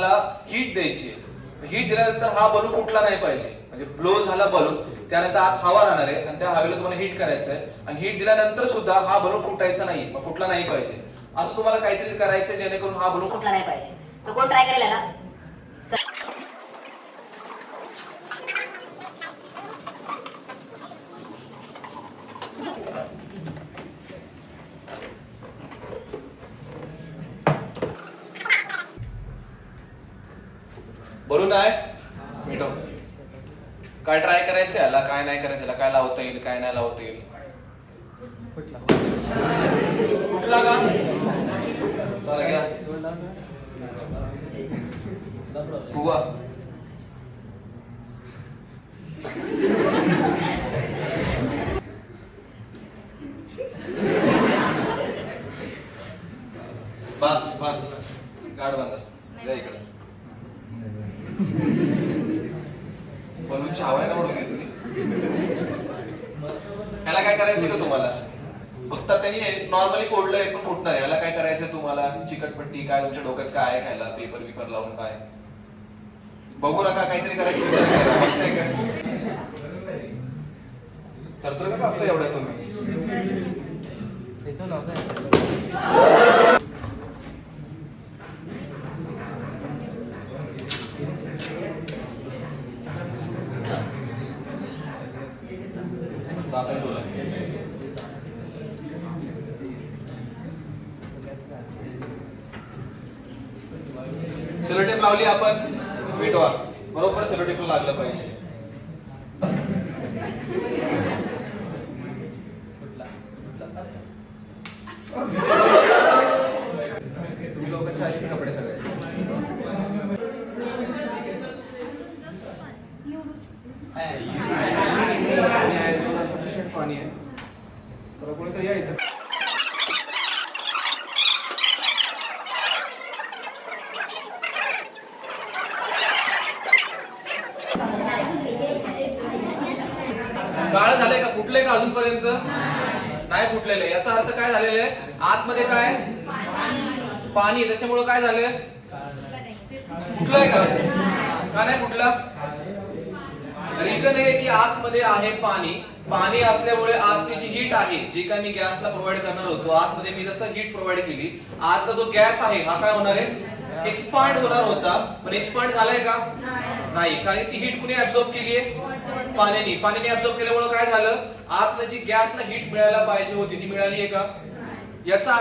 तुम्हाला हीट द्यायची आहे. हीट दिल्यानंतर हा बलून फुटला नाही पाहिजे, म्हणजे ब्लो झाला बलून, त्यानंतर आत हवा राहणार आहे आणि त्या हवेला तुम्हाला हीट करायचं आहे. आणि हीट दिल्यानंतर सुद्धा हा बलून फुटायचा नाही, मग फुटला नाही पाहिजे. असं तुम्हाला काहीतरी करायचं जेणेकरून हा बलून फुटला नाही पाहिजे. सो कोण ट्राय करेल याला? बलून आहे मिठो, काय ट्राय करायचं याला, काय नाही करायचं याला, काय लावता येईल काय नाही लावता येईल. फुटला का? चला घ्या फुगा. बस बस गाड बांधा, द्या इकडे. बलूनची हवा आहे ना म्हणून घेतली. ह्याला काय करायचंय का तुम्हाला? फक्त त्यांनी नॉर्मली फोडलंय पण फुटणार आहे. ह्याला काय करायचंय तुम्हाला? चिकटपट्टी काय तुमच्या डोक्यात काय आहे खायला, पेपर बिपर लावून काय बघू नका, काहीतरी करायचं करतोय का कापतो एवढ्या तुम्ही? सेलोटेप लावली आपण मीटवर, बरोबर सेलोटेप लागलं पाहिजे. तुम्ही लोकांचे आहेत कपडे सगळे पाणी आहे तर कोणीतरी यायचं. काळ झालंय का? फुटलंय का अजूनपर्यंत? नाही फुटलेलं आहे. याचा अर्थ काय झालेला आहे? आतमध्ये काय पाणी, त्याच्यामुळे काय झालंय? फुटलंय का? का नाही फुटलं? रिझन आहे की आतमध्ये आहे पाणी. पाणी असल्यामुळे आतली जी हीट आहे, जी काय मी गॅसला प्रोव्हाइड करणार होतो, आतमध्ये मी जसं हीट प्रोव्हाइड केली, आतला जो गॅस आहे हा काय होणार आहे? एक्सपांड होणार होता. पण एक्सपांड झालाय का? नाही, कारण ती हीट कुणी ऍब्झॉर्ब केली आहे? पाण्याने ऍब्झॉर्ब केल्यामुळे काय झालं? आतलं जी गॅसला हीट मिळायला पाहिजे होती ती मिळाली आहे का? याचा